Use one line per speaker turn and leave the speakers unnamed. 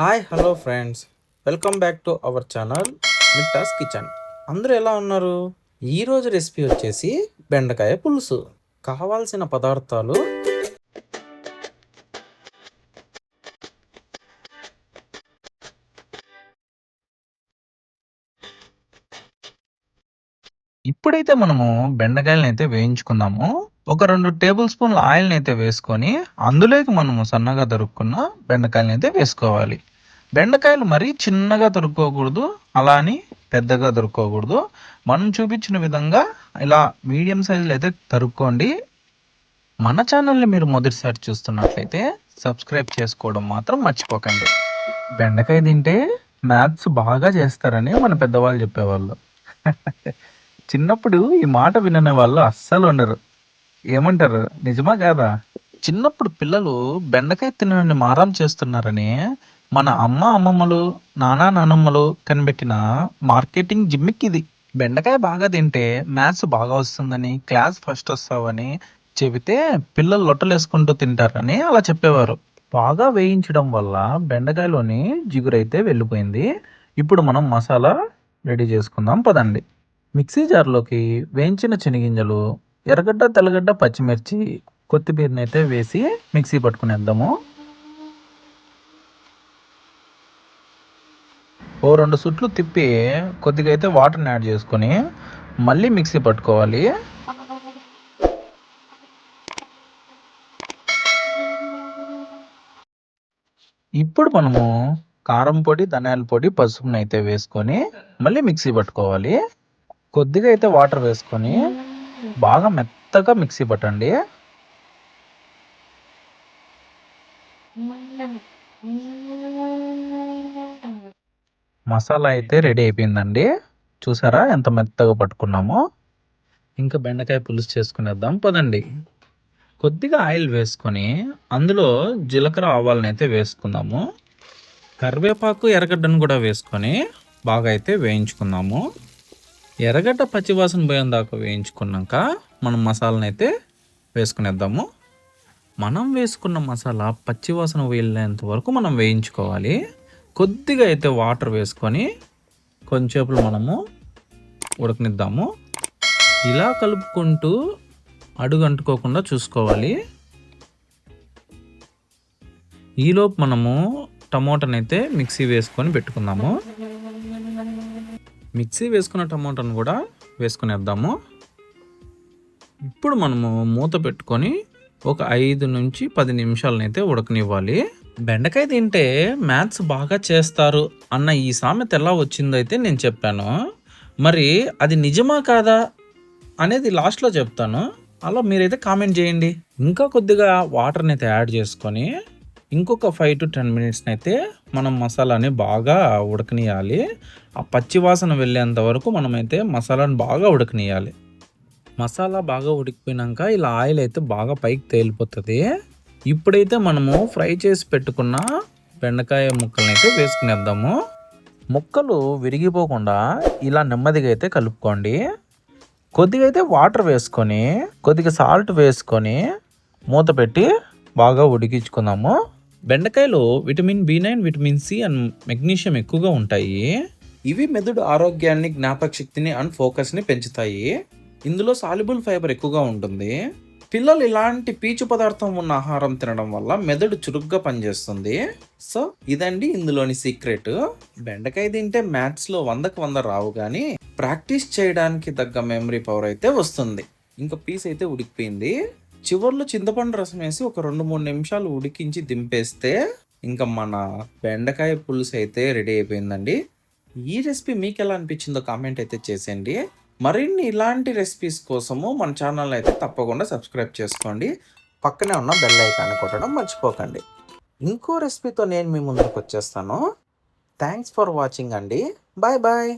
Hi hello friends, welcome back to our channel Mitta's kitchen. అందరూ ఎలా ఉన్నారు? ఈరోజు రెసిపీ వచ్చేసి బెండకాయ పులుసు. కావాల్సిన పదార్థాలు: ఇప్పుడైతే మనము బెండకాయలను అయితే వేయించుకుందాము. ఒక 2 టేబుల్ స్పూన్ల ఆయిల్ని అయితే వేసుకొని అందులోకి మనము సన్నగా తరుక్కున్న బెండకాయలను అయితే వేసుకోవాలి. బెండకాయలు మరీ చిన్నగా తరుక్కోకూడదు, అలా అని పెద్దగా తరుక్కోకూడదు. మనం చూపించిన విధంగా ఇలా మీడియం సైజులో అయితే తరుక్కోండి. మన ఛానల్ని మీరు మొదటిసారి చూస్తున్నట్లయితే సబ్స్క్రైబ్ చేసుకోవడం మాత్రం మర్చిపోకండి. బెండకాయ తింటే మ్యాథ్స్ బాగా చేస్తారని మన పెద్దవాళ్ళు చెప్పేవాళ్ళు. చిన్నప్పుడు ఈ మాట వినని వాళ్ళు అస్సలు ఉండరు. ఏమంటారు, నిజమా కాదా? చిన్నప్పుడు పిల్లలు బెండకాయ తినని మారం చేస్తున్నారని మన అమ్మమ్మలు, నాన్నమ్మలు కనిపెట్టిన మార్కెటింగ్ జిమ్మిక్ ఇది. బెండకాయ బాగా తింటే మ్యాథ్స్ బాగా వస్తుందని, క్లాస్ ఫస్ట్ వస్తావని చెబితే పిల్లలు లొట్టలేసుకుంటూ తింటారని అలా చెప్పేవారు. బాగా వేయించడం వల్ల బెండకాయలోని జిగురైతే వెళ్ళిపోయింది. ఇప్పుడు మనం మసాలా రెడీ చేసుకుందాం పదండి. మిక్సీ జార్లోకి వేయించిన శనగింజలు, ఎర్రగడ్డ, తెల్లగడ్డ, పచ్చిమిర్చి, కొత్తిమీరని అయితే వేసి మిక్సీ పట్టుకునేద్దాము. ఓ 2 సుట్లు తిప్పి కొద్దిగా అయితే వాటర్ని యాడ్ చేసుకొని మళ్ళీ మిక్సీ పట్టుకోవాలి. ఇప్పుడు మనము కారం పొడి, ధనియాల పొడి, పసుపుని అయితే వేసుకొని మళ్ళీ మిక్సీ పట్టుకోవాలి. కొద్దిగా అయితే వాటర్ వేసుకొని బాగా మెత్తగా మిక్సీ పట్టండి. మసాలా అయితే రెడీ అయిపోయిందండి. చూసారా ఎంత మెత్తగా పట్టుకున్నామో? ఇంకా బెండకాయ పులుసు చేసుకునేద్దాం పదండి. కొద్దిగా ఆయిల్ వేసుకొని అందులో జీలకర్ర, ఆవాలని అయితే వేసుకుందాము. కరివేపాకు, ఎర్రగడ్డను కూడా వేసుకొని బాగా అయితే వేయించుకుందాము. ఎర్రగడ్డ పచ్చివాసన పోయేంత దాకా వేయించుకున్నాక మనం మసాలాను అయితే వేసుకునేద్దాము. మనం వేసుకున్న మసాలా పచ్చివాసన వెళ్ళేంత వరకు మనం వేయించుకోవాలి. కొద్దిగా అయితే వాటర్ వేసుకొని కొంచెంసేపు మనము ఉడకనిద్దాము. ఇలా కలుపుకుంటూ అడుగు అంటుకోకుండా చూసుకోవాలి. ఈలోపు మనము టమోటాని అయితే మిక్సీ వేసుకొని పెట్టుకుందాము. మిక్సీ వేసుకున్న టమోటాను కూడా వేసుకునేద్దాము. ఇప్పుడు మనము మూత పెట్టుకొని ఒక 5 నుంచి 10 నిమిషాలనైతే ఉడకనివ్వాలి. బెండకాయ తింటే మ్యాథ్స్ బాగా చేస్తారు అన్న ఈ సామెత ఎలా వచ్చిందో అయితే నేను చెప్పాను. మరి అది నిజమా కాదా అనేది లాస్ట్లో చెప్తాను. అలా మీరైతే కామెంట్ చేయండి. ఇంకా కొద్దిగా వాటర్ని అయితే యాడ్ చేసుకొని ఇంకొక 5 to 10 మినిట్స్ని అయితే మనం మసాలాని బాగా ఉడకనియాలి. ఆ పచ్చివాసన వెళ్ళేంత వరకు మనమైతే మసాలాని బాగా ఉడకనియాలి. మసాలా బాగా ఉడికిపోయినాక ఇలా ఆయిల్ అయితే బాగా పైకి తేలిపోతుంది. ఇప్పుడైతే మనము ఫ్రై చేసి పెట్టుకున్న బెండకాయ ముక్కల్ని అయితే వేసుకునేద్దాము. ముక్కలు విరిగిపోకుండా ఇలా నెమ్మదిగా అయితే కలుపుకోండి. కొద్దిగా అయితే వాటర్ వేసుకొని కొద్దిగా సాల్ట్ వేసుకొని మూత పెట్టి బాగా ఉడికించుకుందాము. బెండకాయలో vitamin B9, vitamin C and magnesium ఎక్కువగా ఉంటాయి. ఇవి మెదడు ఆరోగ్యాన్ని, జ్ఞాపక శక్తిని అండ్ ఫోకస్ని పెంచుతాయి. ఇందులో సాల్యుబుల్ ఫైబర్ ఎక్కువగా ఉంటుంది. పిల్లలు ఇలాంటి పీచు పదార్థం ఉన్న ఆహారం తినడం వల్ల మెదడు చురుగ్గా పనిచేస్తుంది. సో ఇదండి ఇందులోని సీక్రెట్. బెండకాయ తింటే మ్యాథ్స్లో 100కి 100 రావు, కానీ ప్రాక్టీస్ చేయడానికి తగ్గ మెమరీ పవర్ అయితే వస్తుంది. ఇంకా పీస్ అయితే ఉడికిపోయింది. చివర్లో చింతపండు రసం వేసి ఒక 2-3 నిమిషాలు ఉడికించి దింపేస్తే ఇంకా మన బెండకాయ పులుసు అయితే రెడీ అయిపోయిందండి. ఈ రెసిపీ మీకు ఎలా అనిపించిందో కామెంట్ అయితే చేసేయండి. మరిన్ని ఇలాంటి రెసిపీస్ కోసము మన ఛానల్ అయితే తప్పకుండా సబ్స్క్రైబ్ చేసుకోండి. పక్కనే ఉన్న బెల్ ఐకాన్ కొట్టడం మర్చిపోకండి. ఇంకో రెసిపీతో నేను మీ ముందుకు వచ్చేస్తాను. థ్యాంక్స్ ఫర్ వాచింగ్ అండి. Bye bye.